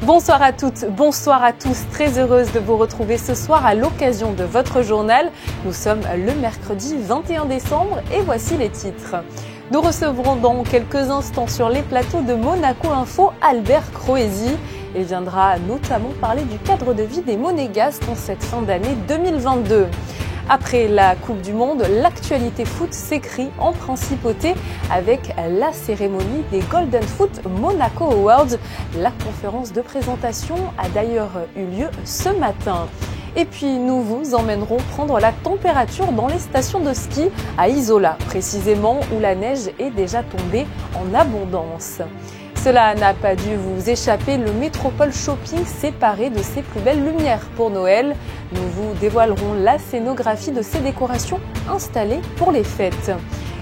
Bonsoir à toutes, bonsoir à tous. Très heureuse de vous retrouver ce soir à l'occasion de votre journal. Nous sommes le mercredi 21 décembre et voici les titres. Nous recevrons dans quelques instants sur les plateaux de Monaco Info Albert Croesi. Il viendra notamment parler du cadre de vie des Monégasques en cette fin d'année 2022. Après la Coupe du Monde, l'actualité foot s'écrit en principauté avec la cérémonie des Golden Foot Monaco Awards. La conférence de présentation a d'ailleurs eu lieu ce matin. Et puis nous vous emmènerons prendre la température dans les stations de ski à Isola, précisément où la neige est déjà tombée en abondance. Cela n'a pas dû vous échapper, le Métropole Shopping s'est paré de ses plus belles lumières pour Noël. Nous vous dévoilerons la scénographie de ces décorations installées pour les fêtes.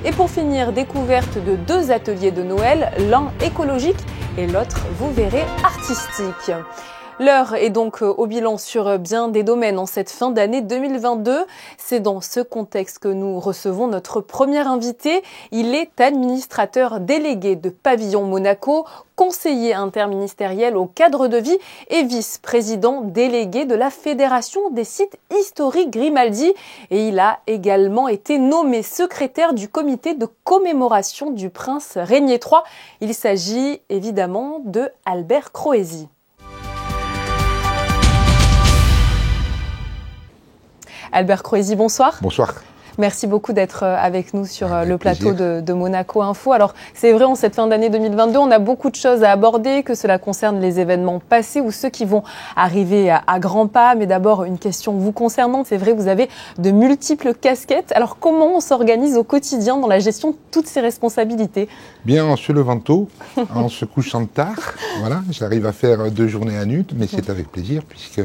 Et pour finir, découverte de 2 ateliers de Noël, l'un écologique et l'autre, vous verrez, artistique. L'heure est donc au bilan sur bien des domaines en cette fin d'année 2022. C'est dans ce contexte que nous recevons notre premier invité. Il est administrateur délégué de Pavillon Monaco, conseiller interministériel au cadre de vie et vice-président délégué de la Fédération des sites historiques Grimaldi. Et il a également été nommé secrétaire du comité de commémoration du prince Régnier III. Il s'agit évidemment de Albert Croesi. Albert Croesi, bonsoir. Bonsoir. Merci beaucoup d'être avec nous sur le plateau de Monaco Info. Alors, c'est vrai, en cette fin d'année 2022, on a beaucoup de choses à aborder, que cela concerne les événements passés ou ceux qui vont arriver à grands pas. Mais d'abord, une question vous concernant. C'est vrai, vous avez de multiples casquettes. Alors, comment on s'organise au quotidien dans la gestion de toutes ces responsabilités ? Bien, en se levant tôt, en se couchant tard. Voilà, j'arrive à faire 2 journées à nuit, mais c'est avec plaisir puisque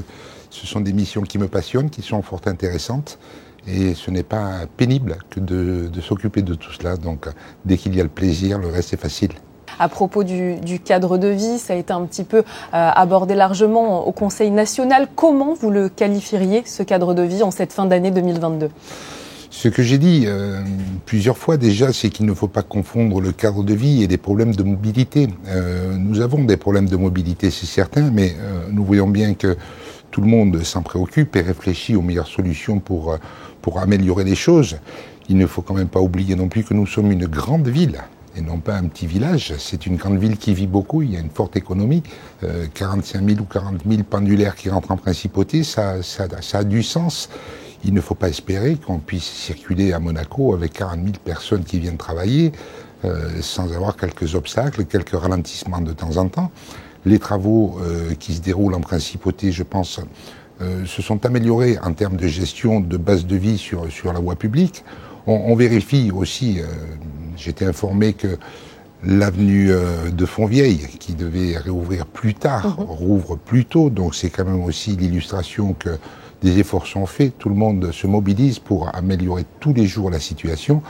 ce sont des missions qui me passionnent, qui sont fort intéressantes. Et ce n'est pas pénible que de s'occuper de tout cela. Donc, dès qu'il y a le plaisir, le reste est facile. À propos du cadre de vie, ça a été un petit peu abordé largement au Conseil national. Comment vous le qualifieriez, ce cadre de vie, en cette fin d'année 2022 ? Ce que j'ai dit plusieurs fois déjà, c'est qu'il ne faut pas confondre le cadre de vie et des problèmes de mobilité. Nous avons des problèmes de mobilité, c'est certain, mais nous voyons bien que tout le monde s'en préoccupe et réfléchit aux meilleures solutions pour améliorer les choses. Il ne faut quand même pas oublier non plus que nous sommes une grande ville et non pas un petit village. C'est une grande ville qui vit beaucoup, il y a une forte économie. 45 000 ou 40 000 pendulaires qui rentrent en principauté, ça a du sens. Il ne faut pas espérer qu'on puisse circuler à Monaco avec 40 000 personnes qui viennent travailler sans avoir quelques obstacles, quelques ralentissements de temps en temps. Les travaux qui se déroulent en principauté, je pense, se sont améliorés en termes de gestion de base de vie sur la voie publique. On vérifie aussi, j'étais informé que l'avenue de Fontvieille, qui devait réouvrir plus tard, rouvre plus tôt. Donc c'est quand même aussi l'illustration que des efforts sont faits. Tout le monde se mobilise pour améliorer tous les jours la situation.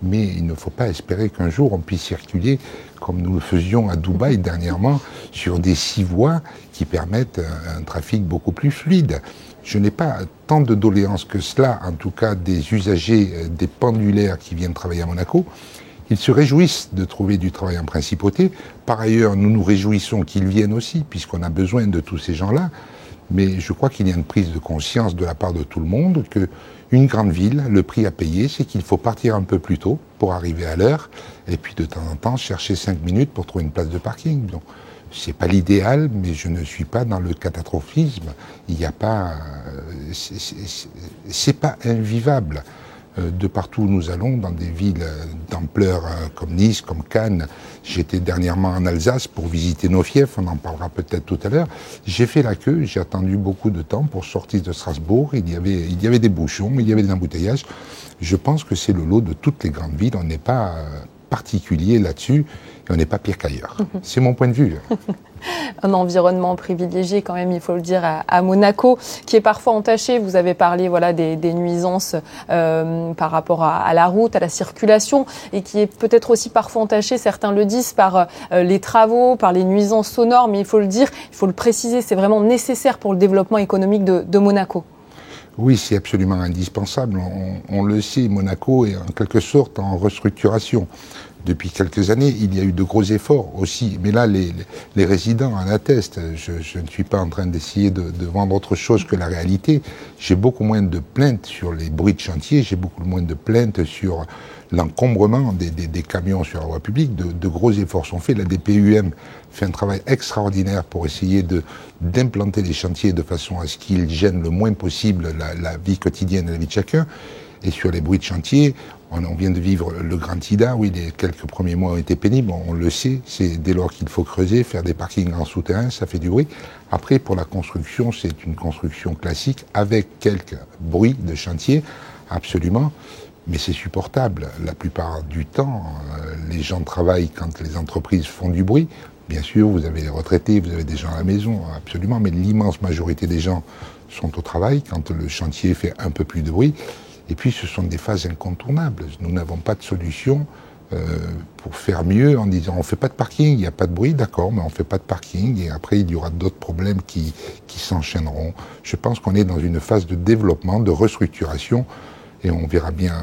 Mais il ne faut pas espérer qu'un jour on puisse circuler comme nous le faisions à Dubaï dernièrement, sur des 6 voies qui permettent un trafic beaucoup plus fluide. Je n'ai pas tant de doléances que cela, en tout cas des usagers, des pendulaires qui viennent travailler à Monaco. Ils se réjouissent de trouver du travail en principauté. Par ailleurs, nous nous réjouissons qu'ils viennent aussi, puisqu'on a besoin de tous ces gens-là. Mais je crois qu'il y a une prise de conscience de la part de tout le monde qu'une grande ville, le prix à payer, c'est qu'il faut partir un peu plus tôt pour arriver à l'heure, et puis de temps en temps chercher 5 minutes pour trouver une place de parking. Donc, c'est pas l'idéal, mais je ne suis pas dans le catastrophisme. Il n'y a pas, c'est pas invivable. De partout où nous allons, dans des villes d'ampleur comme Nice, comme Cannes. J'étais dernièrement en Alsace pour visiter nos fiefs, on en parlera peut-être tout à l'heure. J'ai fait la queue, j'ai attendu beaucoup de temps pour sortir de Strasbourg. Il y avait des bouchons, il y avait des embouteillages. Je pense que c'est le lot de toutes les grandes villes. On n'est pas particulier là-dessus et on n'est pas pire qu'ailleurs. C'est mon point de vue. Un environnement privilégié quand même, il faut le dire, à Monaco, qui est parfois entaché. Vous avez parlé des nuisances par rapport à la route, à la circulation, et qui est peut-être aussi parfois entaché, certains le disent, par les travaux, par les nuisances sonores, mais il faut le dire, il faut le préciser, c'est vraiment nécessaire pour le développement économique de Monaco. Oui, c'est absolument indispensable. On le sait, Monaco est en quelque sorte en restructuration. depuis quelques années, il y a eu de gros efforts aussi. Mais là, les résidents en attestent. Je ne suis pas en train d'essayer de vendre autre chose que la réalité. J'ai beaucoup moins de plaintes sur les bruits de chantier, j'ai beaucoup moins de plaintes sur l'encombrement des camions sur la voie publique. De gros efforts sont faits. La DPUM fait un travail extraordinaire pour essayer d'implanter les chantiers de façon à ce qu'ils gênent le moins possible la vie quotidienne et la vie de chacun. Et sur les bruits de chantier, on vient de vivre le Grand Ida, oui, les quelques premiers mois ont été pénibles, on le sait, c'est dès lors qu'il faut creuser, faire des parkings en souterrain, ça fait du bruit. Après, pour la construction, c'est une construction classique avec quelques bruits de chantier, absolument, mais c'est supportable. La plupart du temps, les gens travaillent quand les entreprises font du bruit. Bien sûr, vous avez les retraités, vous avez des gens à la maison, absolument, mais l'immense majorité des gens sont au travail quand le chantier fait un peu plus de bruit. Et puis, ce sont des phases incontournables. Nous n'avons pas de solution pour faire mieux en disant on ne fait pas de parking, il n'y a pas de bruit, d'accord, mais on ne fait pas de parking. Et après, il y aura d'autres problèmes qui s'enchaîneront. Je pense qu'on est dans une phase de développement, de restructuration, et on verra bien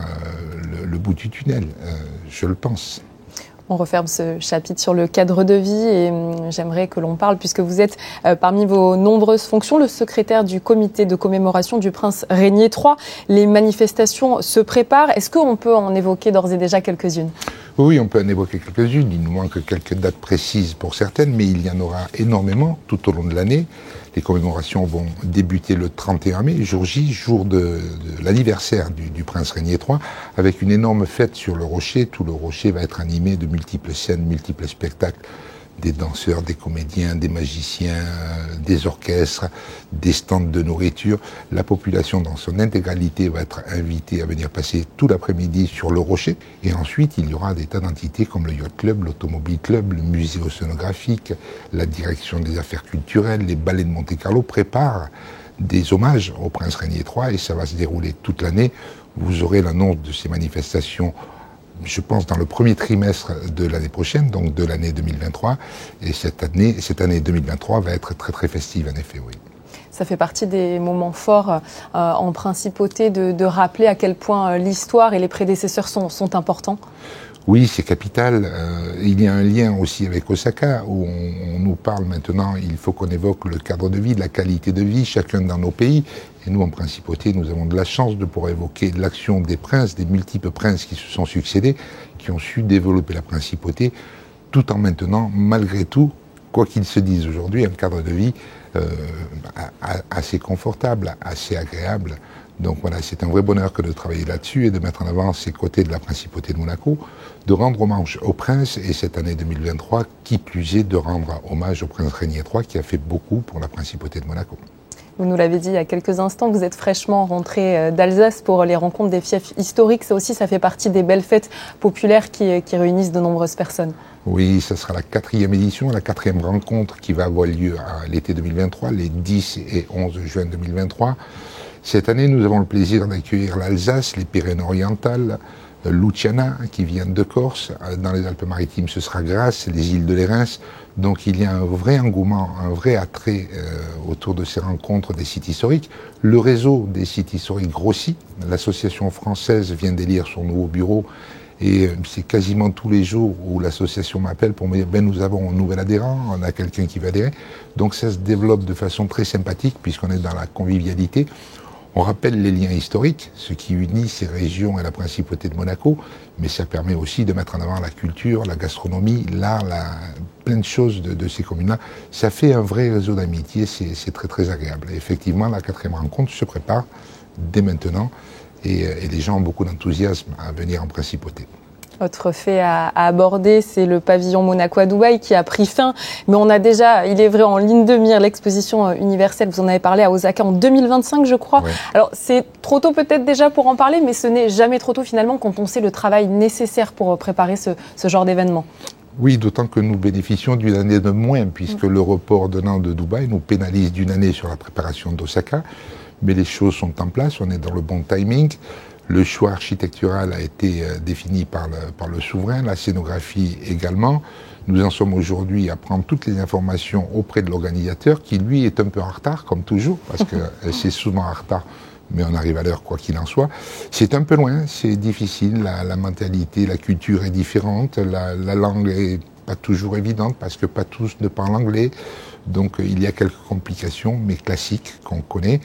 le bout du tunnel, je le pense. On referme ce chapitre sur le cadre de vie et j'aimerais que l'on parle, puisque vous êtes parmi vos nombreuses fonctions, le secrétaire du comité de commémoration du prince Régnier III. Les manifestations se préparent. Est-ce qu'on peut en évoquer d'ores et déjà quelques-unes ? Oui, on peut en évoquer quelques-unes. Il nous manque quelques dates précises pour certaines, mais il y en aura énormément tout au long de l'année. Les commémorations vont débuter le 31 mai, jour J, jour de l'anniversaire du prince Régnier III, avec une énorme fête sur le Rocher. Tout le Rocher va être animé de multiples scènes, multiples spectacles, des danseurs, des comédiens, des magiciens, des orchestres, des stands de nourriture. La population dans son intégralité va être invitée à venir passer tout l'après-midi sur le Rocher. Et ensuite, il y aura des tas d'entités comme le Yacht Club, l'Automobile Club, le Musée océanographique, la Direction des affaires culturelles, les ballets de Monte-Carlo préparent des hommages au prince Régnier III et ça va se dérouler toute l'année. Vous aurez l'annonce de ces manifestations, je pense, dans le premier trimestre de l'année prochaine, donc de l'année 2023. Et cette année 2023 va être très très festive, en effet, oui. Ça fait partie des moments forts en principauté de rappeler à quel point l'histoire et les prédécesseurs sont importants. Oui, c'est capital. Il y a un lien aussi avec Osaka, où on nous parle maintenant, il faut qu'on évoque le cadre de vie, la qualité de vie, chacun dans nos pays. Et nous, en principauté, nous avons de la chance de pouvoir évoquer l'action des princes, des multiples princes qui se sont succédés, qui ont su développer la principauté, tout en maintenant, malgré tout, quoi qu'ils se disent aujourd'hui, un cadre de vie assez confortable, assez agréable. Donc voilà, c'est un vrai bonheur que de travailler là-dessus et de mettre en avant ces côtés de la principauté de Monaco, de rendre hommage au prince et cette année 2023, qui plus est de rendre hommage au prince Régnier III qui a fait beaucoup pour la principauté de Monaco. Vous nous l'avez dit il y a quelques instants, vous êtes fraîchement rentré d'Alsace pour les rencontres des fiefs historiques. Ça fait partie des belles fêtes populaires qui réunissent de nombreuses personnes. Oui, ça sera la 4e édition, la 4e rencontre qui va avoir lieu à l'été 2023, les 10 et 11 juin 2023. Cette année, nous avons le plaisir d'accueillir l'Alsace, les Pyrénées-Orientales, Luciana, qui vient de Corse. Dans les Alpes-Maritimes, ce sera Grasse, les îles de Lérins. Donc il y a un vrai engouement, un vrai attrait autour de ces rencontres des sites historiques. Le réseau des sites historiques grossit. L'association française vient d'élire son nouveau bureau. Et c'est quasiment tous les jours où l'association m'appelle pour me dire nous avons un nouvel adhérent, on a quelqu'un qui va adhérer. Donc ça se développe de façon très sympathique puisqu'on est dans la convivialité. On rappelle les liens historiques, ce qui unit ces régions et la principauté de Monaco, mais ça permet aussi de mettre en avant la culture, la gastronomie, l'art, plein de choses de ces communes-là. Ça fait un vrai réseau d'amitié, c'est très très agréable. Et effectivement, la 4e rencontre se prépare dès maintenant et les gens ont beaucoup d'enthousiasme à venir en principauté. Autre fait à aborder, c'est le pavillon Monaco à Dubaï qui a pris fin. Mais on a déjà, il est vrai, en ligne de mire l'exposition universelle. Vous en avez parlé à Osaka en 2025, je crois. Ouais. Alors, c'est trop tôt peut-être déjà pour en parler, mais ce n'est jamais trop tôt finalement quand on sait le travail nécessaire pour préparer ce genre d'événement. Oui, d'autant que nous bénéficions d'une année de moins, puisque le report d'un an de Dubaï nous pénalise d'une année sur la préparation d'Osaka. Mais les choses sont en place, on est dans le bon timing. Le choix architectural a été défini par le souverain, la scénographie également. Nous en sommes aujourd'hui à prendre toutes les informations auprès de l'organisateur, qui lui est un peu en retard, comme toujours, parce que c'est souvent en retard, mais on arrive à l'heure quoi qu'il en soit. C'est un peu loin, c'est difficile, la mentalité, la culture est différente, la langue est pas toujours évidente parce que pas tous ne parlent anglais, donc il y a quelques complications, mais classiques qu'on connaît.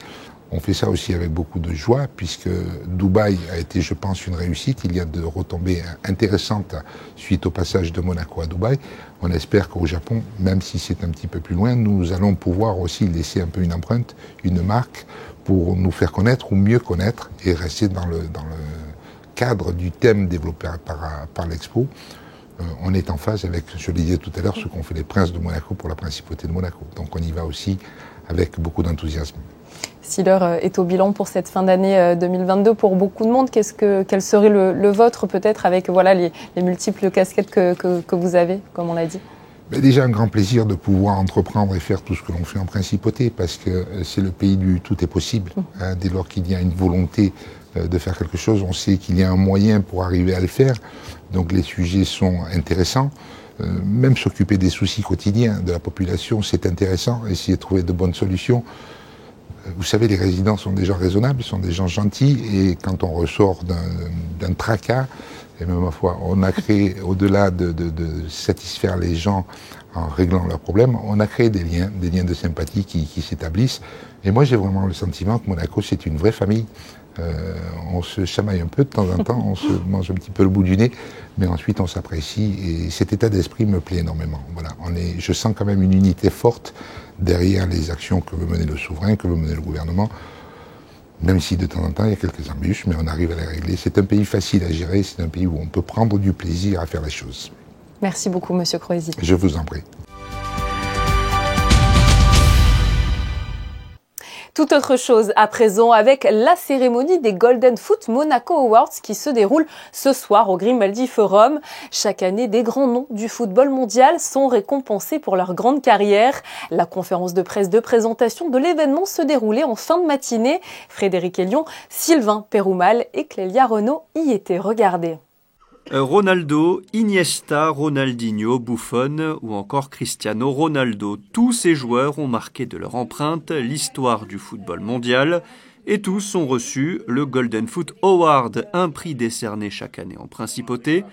On fait ça aussi avec beaucoup de joie, puisque Dubaï a été, je pense, une réussite. Il y a de retombées intéressantes suite au passage de Monaco à Dubaï. On espère qu'au Japon, même si c'est un petit peu plus loin, nous allons pouvoir aussi laisser un peu une empreinte, une marque, pour nous faire connaître ou mieux connaître et rester dans le cadre du thème développé par l'Expo. On est en phase avec, je le disais tout à l'heure, ce qu'ont fait les princes de Monaco pour la principauté de Monaco. Donc on y va aussi avec beaucoup d'enthousiasme. Si l'heure est au bilan pour cette fin d'année 2022 pour beaucoup de monde, quel serait le vôtre peut-être avec voilà, les multiples casquettes que vous avez, comme on l'a dit? Déjà un grand plaisir de pouvoir entreprendre et faire tout ce que l'on fait en principauté, parce que c'est le pays du tout est possible. Hein, dès lors qu'il y a une volonté de faire quelque chose, on sait qu'il y a un moyen pour arriver à le faire. Donc les sujets sont intéressants. Même s'occuper des soucis quotidiens de la population, c'est intéressant. Essayer de trouver de bonnes solutions. Vous savez, les résidents sont des gens raisonnables, sont des gens gentils, et quand on ressort d'un tracas, et même ma foi, on a créé, au-delà de satisfaire les gens en réglant leurs problèmes, on a créé des liens de sympathie qui s'établissent. Et moi, j'ai vraiment le sentiment que Monaco, c'est une vraie famille. On se chamaille un peu de temps en temps, on se mange un petit peu le bout du nez, mais ensuite on s'apprécie, et cet état d'esprit me plaît énormément. Voilà, je sens quand même une unité forte derrière les actions que veut mener le souverain, que veut mener le gouvernement, même si de temps en temps il y a quelques embûches, mais on arrive à les régler. C'est un pays facile à gérer, c'est un pays où on peut prendre du plaisir à faire les choses. Merci beaucoup, Monsieur Croisi. Je vous en prie. Tout autre chose à présent avec la cérémonie des Golden Foot Monaco Awards qui se déroule ce soir au Grimaldi Forum. Chaque année, des grands noms du football mondial sont récompensés pour leur grande carrière. La conférence de presse de présentation de l'événement se déroulait en fin de matinée. Frédéric Elion, Sylvain Péroumal et Clélia Renaud y étaient. Regardez. Ronaldo, Iniesta, Ronaldinho, Buffon ou encore Cristiano Ronaldo. Tous ces joueurs ont marqué de leur empreinte l'histoire du football mondial et tous ont reçu le Golden Foot Award, un prix décerné chaque année en principauté.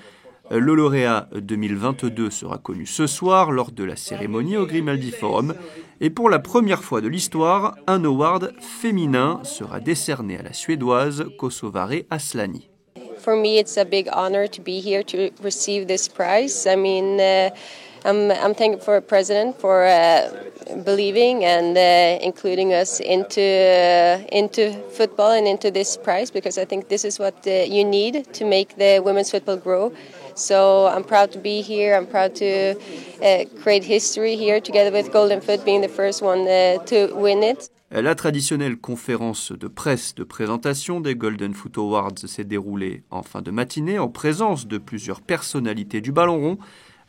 Le lauréat 2022 sera connu ce soir lors de la cérémonie au Grimaldi Forum. Et pour la première fois de l'histoire, un award féminin sera décerné à la Suédoise Kosovare Asllani. For me, it's a big honor to be here to receive this prize. I mean, I'm thankful for the president for believing and including us into football and into this prize, because I think this is what you need to make the women's football grow. So I'm proud to be here. I'm proud to create history here together with Golden Foot being the first one to win it. La traditionnelle conférence de presse de présentation des Golden Foot Awards s'est déroulée en fin de matinée en présence de plusieurs personnalités du ballon rond.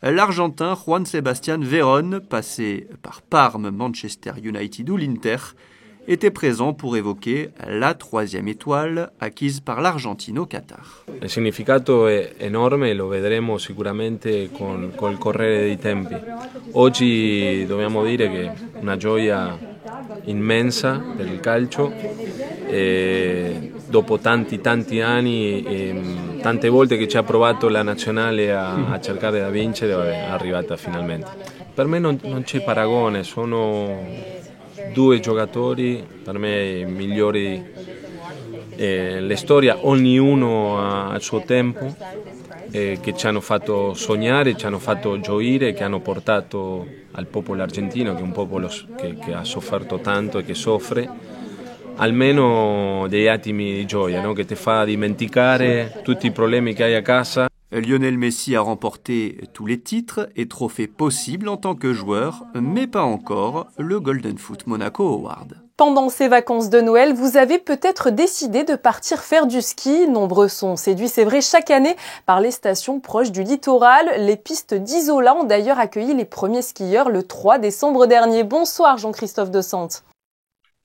L'Argentin Juan Sebastián Verón, passé par Parme, Manchester United ou l'Inter, était présent pour évoquer la troisième étoile acquise par l'Argentine au Qatar. Il significato è enorme, lo vedremo sicuramente col correre dei tempi. Oggi dobbiamo dire che è una gioia immensa per il calcio, e dopo tanti anni e tante volte che ci ha provato la nazionale a cercare da vincere, è arrivata finalmente. Per me non c'è paragone, sono due giocatori per me migliori nella storia, ognuno al suo tempo, che ci hanno fatto sognare, ci hanno fatto gioire, che hanno portato al popolo argentino, che è un popolo che ha sofferto tanto e che soffre, almeno degli attimi di gioia, no? Che ti fa dimenticare tutti i problemi che hai a casa. Lionel Messi a remporté tous les titres et trophées possibles en tant que joueur, mais pas encore le Golden Foot Monaco Award. Pendant ces vacances de Noël, vous avez peut-être décidé de partir faire du ski. Nombreux sont séduits, c'est vrai, chaque année par les stations proches du littoral. Les pistes d'Isola ont d'ailleurs accueilli les premiers skieurs le 3 décembre dernier. Bonsoir Jean-Christophe De Sante.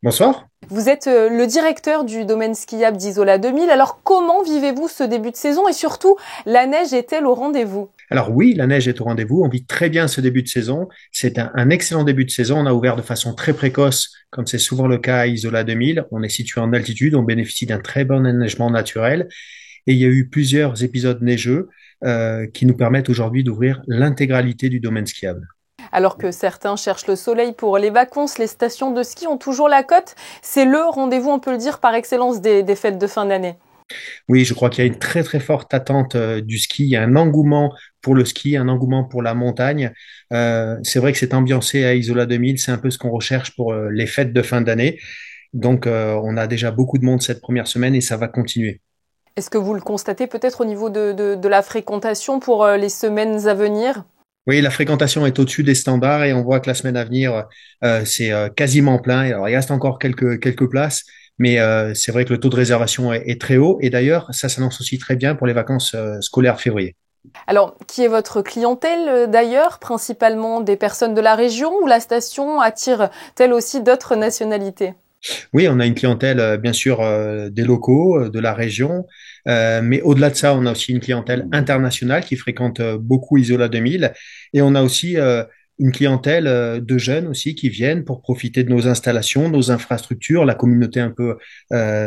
Bonsoir. Vous êtes le directeur du domaine skiable d'Isola 2000. Alors comment vivez-vous ce début de saison et surtout, la neige est-elle au rendez-vous ? Alors oui, la neige est au rendez-vous. On vit très bien ce début de saison. C'est un excellent début de saison. On a ouvert de façon très précoce, comme c'est souvent le cas à Isola 2000. On est situé en altitude. On bénéficie d'un très bon enneigement naturel. Et il y a eu plusieurs épisodes neigeux qui nous permettent aujourd'hui d'ouvrir l'intégralité du domaine skiable. Alors que certains cherchent le soleil pour les vacances, les stations de ski ont toujours la cote. C'est le rendez-vous, on peut le dire, par excellence des fêtes de fin d'année. Oui, je crois qu'il y a une très très forte attente du ski. Il y a un engouement pour le ski, un engouement pour la montagne. C'est vrai que c'est ambiancé à Isola 2000. C'est un peu ce qu'on recherche pour les fêtes de fin d'année. Donc, on a déjà beaucoup de monde cette première semaine et ça va continuer. Est-ce que vous le constatez peut-être au niveau de la fréquentation pour les semaines à venir ? Oui, la fréquentation est au-dessus des standards et on voit que la semaine à venir, c'est quasiment plein. Et alors, il reste encore quelques places, mais c'est vrai que le taux de réservation est très haut. Et d'ailleurs, ça s'annonce aussi très bien pour les vacances scolaires février. Alors, qui est votre clientèle d'ailleurs, principalement des personnes de la région ou la station attire-t-elle aussi d'autres nationalités ? Oui, on a une clientèle, bien sûr, des locaux, de la région, mais au-delà de ça, on a aussi une clientèle internationale qui fréquente beaucoup Isola 2000, et on a aussi une clientèle de jeunes aussi qui viennent pour profiter de nos installations, nos infrastructures, la communauté un peu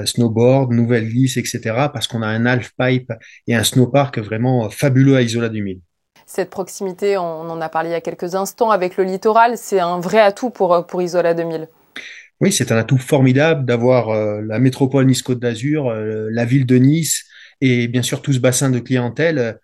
snowboard, nouvelle glisse, etc., parce qu'on a un halfpipe et un snowpark vraiment fabuleux à Isola 2000. Cette proximité, on en a parlé il y a quelques instants avec le littoral, c'est un vrai atout pour Isola 2000. Oui, c'est un atout formidable d'avoir la métropole Nice-Côte d'Azur, la ville de Nice et bien sûr tout ce bassin de clientèle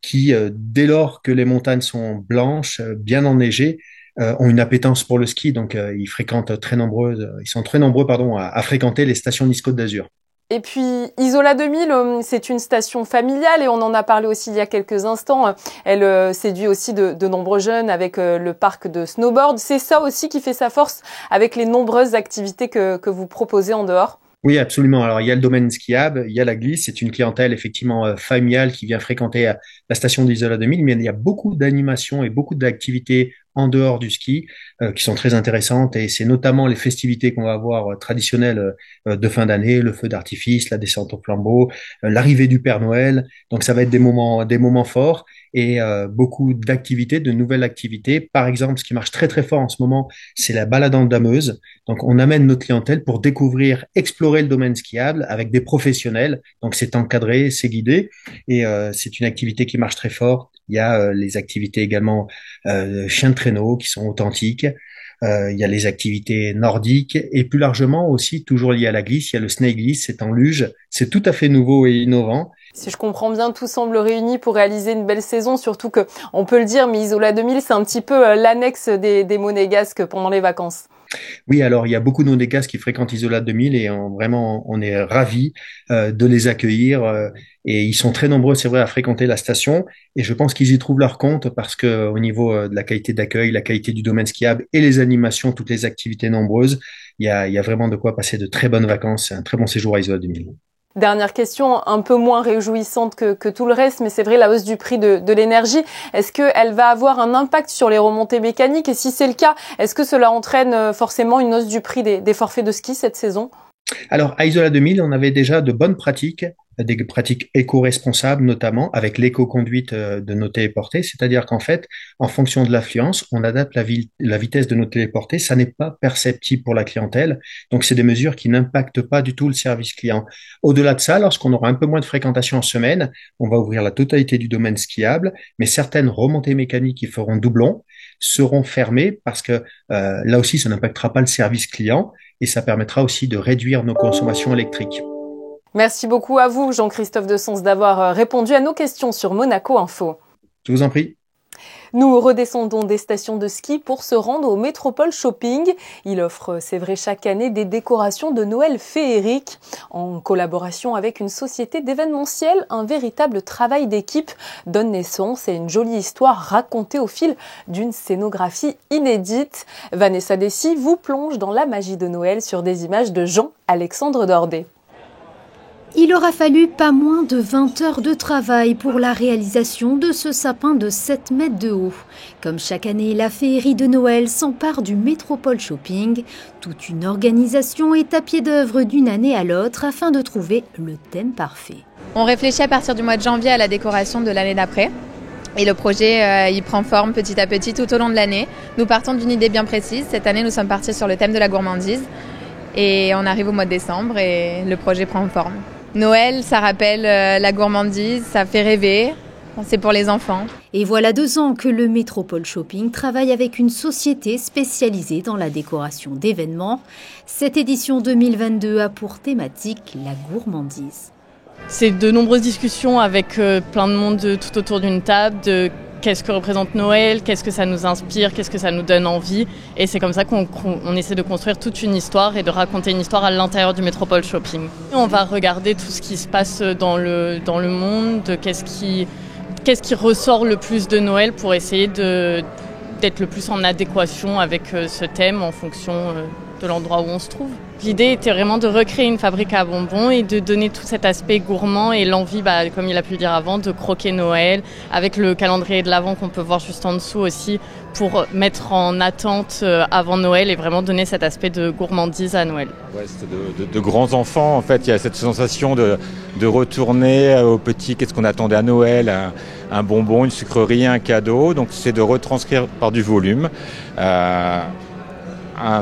qui, dès lors que les montagnes sont blanches, bien enneigées, ont une appétence pour le ski. Donc, ils sont très nombreux, pardon, à fréquenter les stations Nice-Côte d'Azur. Et puis Isola 2000, c'est une station familiale et on en a parlé aussi il y a quelques instants. Elle séduit aussi de nombreux jeunes avec le parc de snowboard. C'est ça aussi qui fait sa force avec les nombreuses activités que vous proposez en dehors. Oui, absolument. Alors, il y a le domaine skiable, il y a la glisse. C'est une clientèle effectivement familiale qui vient fréquenter la station d'Isola 2000, mais il y a beaucoup d'animations et beaucoup d'activités en dehors du ski qui sont très intéressantes. Et c'est notamment les festivités qu'on va avoir traditionnelles de fin d'année, le feu d'artifice, la descente au flambeau, l'arrivée du Père Noël. Donc, ça va être des moments forts et beaucoup d'activités, de nouvelles activités. Par exemple, ce qui marche très très fort en ce moment, c'est la balade en dameuse. Donc, on amène notre clientèle pour découvrir, explorer le domaine skiable avec des professionnels. Donc, c'est encadré, c'est guidé et c'est une activité qui marche très fort. Il y a les activités également chiens de traîneau qui sont authentiques. Il y a les activités nordiques et plus largement aussi, toujours lié à la glisse, il y a le snake glisse, c'est en luge. C'est tout à fait nouveau et innovant. Si je comprends bien, tout semble réuni pour réaliser une belle saison, surtout que, on peut le dire, mais Isola 2000, c'est un petit peu l'annexe des monégasques pendant les vacances. Oui, alors il y a beaucoup de monégasques qui fréquentent Isola 2000 et on est ravis de les accueillir et ils sont très nombreux, c'est vrai, à fréquenter la station et je pense qu'ils y trouvent leur compte parce que au niveau de la qualité d'accueil, la qualité du domaine skiable et les animations, toutes les activités nombreuses, il y a vraiment de quoi passer de très bonnes vacances et un très bon séjour à Isola 2000. Dernière question, un peu moins réjouissante que tout le reste, mais c'est vrai, la hausse du prix de l'énergie, est-ce qu'elle va avoir un impact sur les remontées mécaniques? Et si c'est le cas, est-ce que cela entraîne forcément une hausse du prix des forfaits de ski cette saison? Alors, à Isola 2000, on avait déjà de bonnes pratiques, des pratiques éco-responsables, notamment avec l'éco-conduite de nos téléportés. C'est-à-dire qu'en fait, en fonction de l'affluence, on adapte la vitesse de nos téléportés. Ça n'est pas perceptible pour la clientèle. Donc, c'est des mesures qui n'impactent pas du tout le service client. Au-delà de ça, lorsqu'on aura un peu moins de fréquentation en semaine, on va ouvrir la totalité du domaine skiable, mais certaines remontées mécaniques qui feront doublon seront fermées parce que là aussi, ça n'impactera pas le service client et ça permettra aussi de réduire nos consommations électriques. Merci beaucoup à vous, Jean-Christophe de Sens, d'avoir répondu à nos questions sur Monaco Info. Je vous en prie. Nous redescendons des stations de ski pour se rendre au Métropole Shopping. Il offre, c'est vrai, chaque année des décorations de Noël féeriques. En collaboration avec une société d'événementiel, un véritable travail d'équipe donne naissance à une jolie histoire racontée au fil d'une scénographie inédite. Vanessa Dessy vous plonge dans la magie de Noël sur des images de Jean-Alexandre Dordet. Il aura fallu pas moins de 20 heures de travail pour la réalisation de ce sapin de 7 mètres de haut. Comme chaque année, la féerie de Noël s'empare du Métropole Shopping. Toute une organisation est à pied d'œuvre d'une année à l'autre afin de trouver le thème parfait. On réfléchit à partir du mois de janvier à la décoration de l'année d'après. Et le projet, il prend forme petit à petit tout au long de l'année. Nous partons d'une idée bien précise. Cette année, nous sommes partis sur le thème de la gourmandise. Et on arrive au mois de décembre et le projet prend forme. Noël, ça rappelle la gourmandise, ça fait rêver, c'est pour les enfants. Et voilà 2 ans que le Métropole Shopping travaille avec une société spécialisée dans la décoration d'événements. Cette édition 2022 a pour thématique la gourmandise. C'est de nombreuses discussions avec plein de monde tout autour d'une table, de qu'est-ce que représente Noël, qu'est-ce que ça nous inspire, qu'est-ce que ça nous donne envie. Et c'est comme ça qu'on essaie de construire toute une histoire et de raconter une histoire à l'intérieur du Métropole Shopping. On va regarder tout ce qui se passe dans le monde, qu'est-ce qui ressort le plus de Noël pour essayer d'être le plus en adéquation avec ce thème en fonction de l'endroit où on se trouve. L'idée était vraiment de recréer une fabrique à bonbons et de donner tout cet aspect gourmand et l'envie, comme il a pu le dire avant, de croquer Noël avec le calendrier de l'Avent qu'on peut voir juste en dessous aussi pour mettre en attente avant Noël et vraiment donner cet aspect de gourmandise à Noël. Ouais, c'est de grands enfants, en fait, il y a cette sensation de retourner au petit, qu'est-ce qu'on attendait à Noël, un bonbon, une sucrerie, un cadeau, donc c'est de retranscrire par du volume un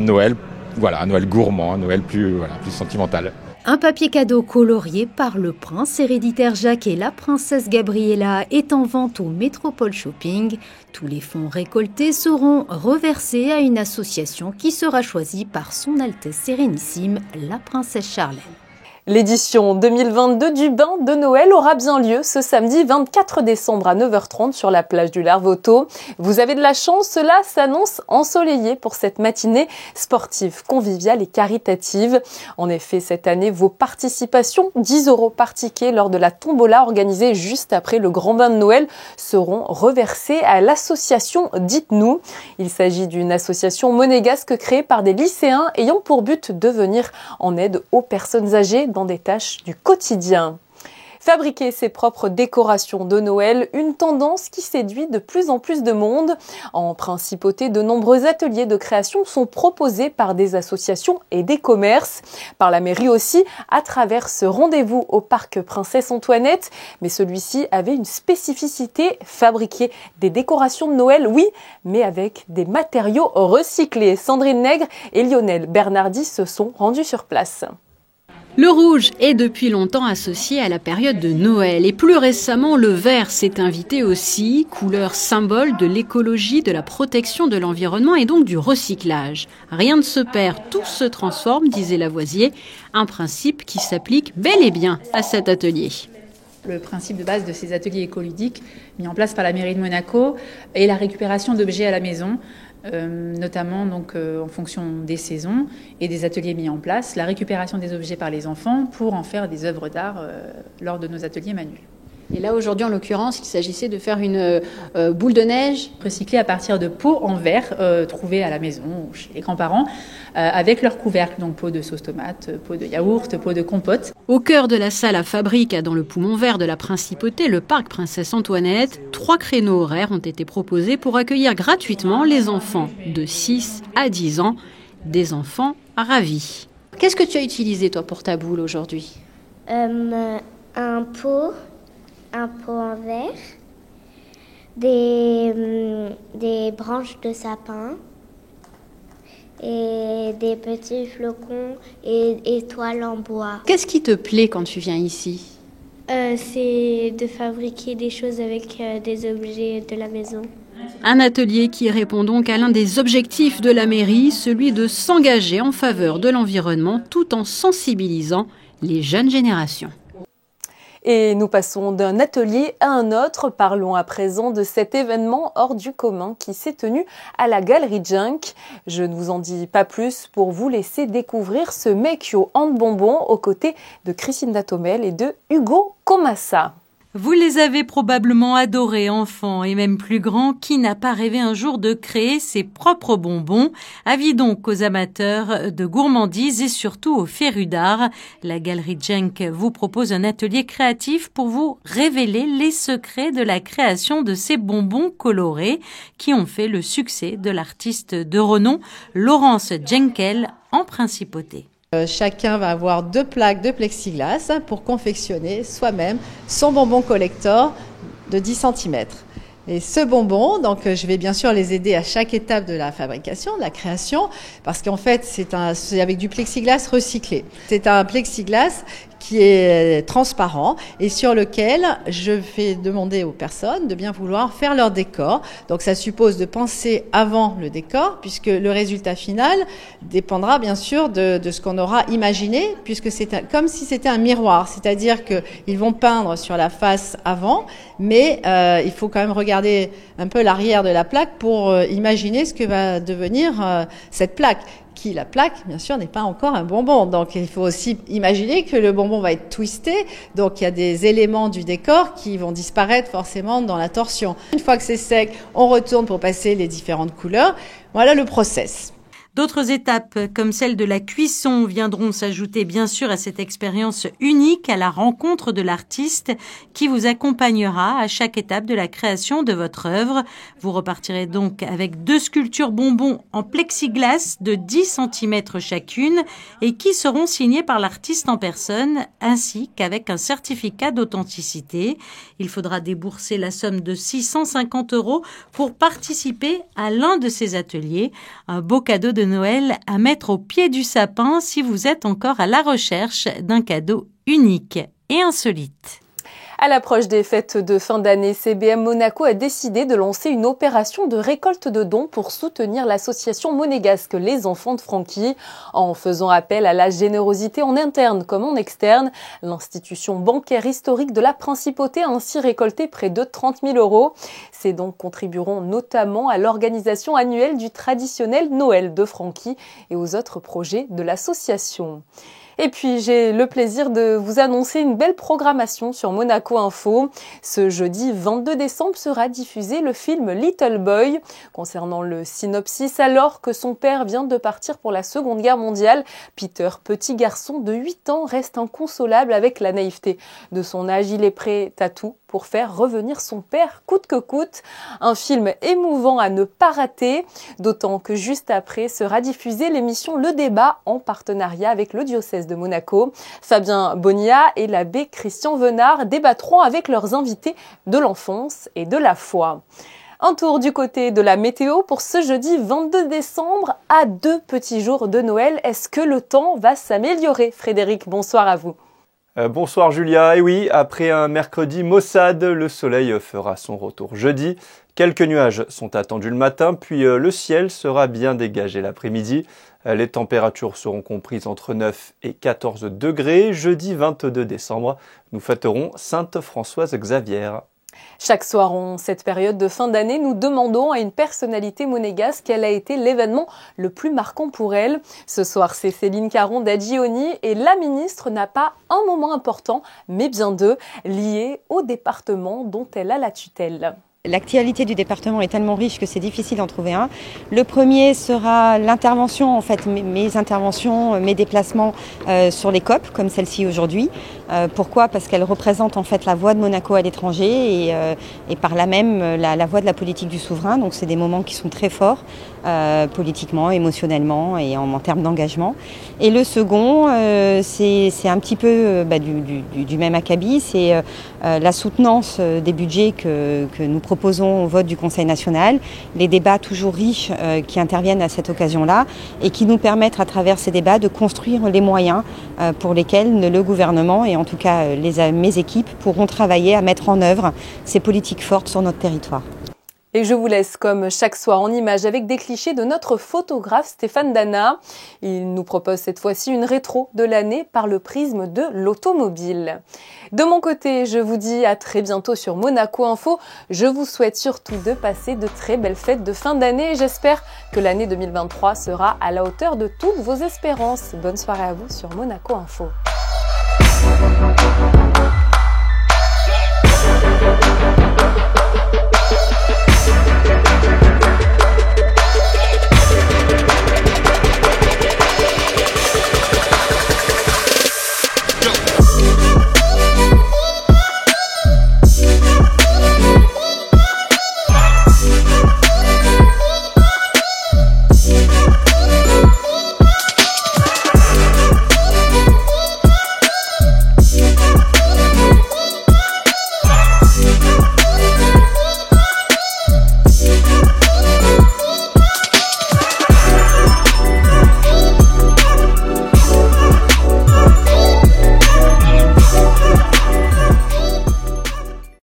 Noël. Voilà, un Noël gourmand, un Noël plus sentimental. Un papier cadeau colorié par le prince héréditaire Jacques et la princesse Gabriella est en vente au Métropole Shopping. Tous les fonds récoltés seront reversés à une association qui sera choisie par son Altesse Sérénissime, la princesse Charlène. L'édition 2022 du bain de Noël aura bien lieu ce samedi 24 décembre à 9h30 sur la plage du Larvoto. Vous avez de la chance, cela s'annonce ensoleillé pour cette matinée sportive, conviviale et caritative. En effet, cette année, vos participations, 10 € par ticket lors de la tombola organisée juste après le grand bain de Noël, seront reversées à l'association Dites-nous. Il s'agit d'une association monégasque créée par des lycéens ayant pour but de venir en aide aux personnes âgées dans des tâches du quotidien. Fabriquer ses propres décorations de Noël, une tendance qui séduit de plus en plus de monde. En principauté, de nombreux ateliers de création sont proposés par des associations et des commerces. Par la mairie aussi, à travers ce rendez-vous au parc Princesse Antoinette. Mais celui-ci avait une spécificité, fabriquer des décorations de Noël, oui, mais avec des matériaux recyclés. Sandrine Nègre et Lionel Bernardi se sont rendus sur place. Le rouge est depuis longtemps associé à la période de Noël et plus récemment le vert s'est invité aussi, couleur symbole de l'écologie, de la protection de l'environnement et donc du recyclage. Rien ne se perd, tout se transforme, disait Lavoisier, un principe qui s'applique bel et bien à cet atelier. Le principe de base de ces ateliers écoludiques mis en place par la mairie de Monaco est la récupération d'objets à la maison, notamment donc, en fonction des saisons et des ateliers mis en place, la récupération des objets par les enfants pour en faire des œuvres d'art lors de nos ateliers manuels. Et là, aujourd'hui, en l'occurrence, il s'agissait de faire une boule de neige recyclée à partir de pots en verre trouvés à la maison ou chez les grands-parents avec leur couvercle, donc pots de sauce tomate, pots de yaourt, pots de compote. Au cœur de la salle à fabrique, dans le poumon vert de la Principauté, le parc Princesse Antoinette, 3 créneaux horaires ont été proposés pour accueillir gratuitement les enfants de 6 à 10 ans, des enfants ravis. Qu'est-ce que tu as utilisé, toi, pour ta boule aujourd'hui ? Un pot en verre, des branches de sapin et des petits flocons et étoiles en bois. Qu'est-ce qui te plaît quand tu viens ici ? C'est de fabriquer des choses avec des objets de la maison. Un atelier qui répond donc à l'un des objectifs de la mairie, celui de s'engager en faveur de l'environnement tout en sensibilisant les jeunes générations. Et nous passons d'un atelier à un autre. Parlons à présent de cet événement hors du commun qui s'est tenu à la Galerie Junk. Je ne vous en dis pas plus pour vous laisser découvrir ce Make Your Hand Bonbon aux côtés de Christine Datomel et de Hugo Comassa. Vous les avez probablement adorés, enfants et même plus grands. Qui n'a pas rêvé un jour de créer ses propres bonbons? Avis donc aux amateurs de gourmandises et surtout aux férus d'art. La Galerie Jenk vous propose un atelier créatif pour vous révéler les secrets de la création de ces bonbons colorés qui ont fait le succès de l'artiste de renom Laurence Jenkel en principauté. Chacun va avoir 2 plaques de plexiglas pour confectionner soi-même son bonbon collector de 10 cm. Et ce bonbon, donc je vais bien sûr les aider à chaque étape de la fabrication, de la création, parce qu'en fait c'est avec du plexiglas recyclé. C'est un plexiglas qui est transparent et sur lequel je vais demander aux personnes de bien vouloir faire leur décor. Donc ça suppose de penser avant le décor, puisque le résultat final dépendra bien sûr de ce qu'on aura imaginé, puisque c'est comme si c'était un miroir, c'est-à-dire qu'ils vont peindre sur la face avant, mais il faut quand même regarder un peu l'arrière de la plaque pour imaginer ce que va devenir cette plaque. La plaque, bien sûr, n'est pas encore un bonbon. Donc, il faut aussi imaginer que le bonbon va être twisté. Donc, il y a des éléments du décor qui vont disparaître forcément dans la torsion. Une fois que c'est sec, on retourne pour passer les différentes couleurs. Voilà le process. D'autres étapes, comme celle de la cuisson, viendront s'ajouter bien sûr à cette expérience unique, à la rencontre de l'artiste qui vous accompagnera à chaque étape de la création de votre œuvre. Vous repartirez donc avec 2 sculptures bonbons en plexiglas de 10 cm chacune et qui seront signées par l'artiste en personne, ainsi qu'avec un certificat d'authenticité. Il faudra débourser la somme de 650 € pour participer à l'un de ces ateliers. Un beau cadeau de Noël à mettre au pied du sapin si vous êtes encore à la recherche d'un cadeau unique et insolite. À l'approche des fêtes de fin d'année, CBM Monaco a décidé de lancer une opération de récolte de dons pour soutenir l'association monégasque Les Enfants de Francky. En faisant appel à la générosité en interne comme en externe, l'institution bancaire historique de la Principauté a ainsi récolté près de 30 000 €. Ces dons contribueront notamment à l'organisation annuelle du traditionnel Noël de Francky et aux autres projets de l'association. Et puis, j'ai le plaisir de vous annoncer une belle programmation sur Monaco Info. Ce jeudi 22 décembre sera diffusé le film Little Boy. Concernant le synopsis, alors que son père vient de partir pour la Seconde Guerre mondiale, Peter, petit garçon de 8 ans, reste inconsolable avec la naïveté de son âge. Il est prêt à tout pour faire revenir son père coûte que coûte. Un film émouvant à ne pas rater, d'autant que juste après sera diffusée l'émission Le Débat en partenariat avec le diocèse de Monaco. Fabien Bonilla et l'abbé Christian Venard débattront avec leurs invités de l'enfance et de la foi. Un tour du côté de la météo pour ce jeudi 22 décembre à 2 petits jours de Noël. Est-ce que le temps va s'améliorer? Frédéric, bonsoir à vous. Bonsoir Julia, et oui, après un mercredi maussade, le soleil fera son retour jeudi. Quelques nuages sont attendus le matin, puis le ciel sera bien dégagé l'après-midi. Les températures seront comprises entre 9 et 14 degrés. Jeudi 22 décembre, nous fêterons Sainte Françoise Xavier. Chaque soir en cette période de fin d'année, nous demandons à une personnalité monégasque quel a été l'événement le plus marquant pour elle. Ce soir, c'est Céline Caron d'Agioni et la ministre n'a pas un moment important, mais bien 2, liés au département dont elle a la tutelle. L'actualité du département est tellement riche que c'est difficile d'en trouver un. Le premier sera l'intervention, en fait, mes interventions, mes déplacements sur les COP, comme celle-ci aujourd'hui. Pourquoi ? Parce qu'elle représente en fait la voix de Monaco à l'étranger et par là même la voix de la politique du souverain. Donc c'est des moments qui sont très forts politiquement, émotionnellement et en termes d'engagement. Et le second, c'est un petit peu du même acabit, c'est la soutenance des budgets que nous proposons au vote du Conseil national, les débats toujours riches qui interviennent à cette occasion-là et qui nous permettent à travers ces débats de construire les moyens pour lesquels le gouvernement et en tout cas mes équipes pourront travailler à mettre en œuvre ces politiques fortes sur notre territoire. Et je vous laisse comme chaque soir en images avec des clichés de notre photographe Stéphane Dana. Il nous propose cette fois-ci une rétro de l'année par le prisme de l'automobile. De mon côté, je vous dis à très bientôt sur Monaco Info. Je vous souhaite surtout de passer de très belles fêtes de fin d'année et j'espère que l'année 2023 sera à la hauteur de toutes vos espérances. Bonne soirée à vous sur Monaco Info.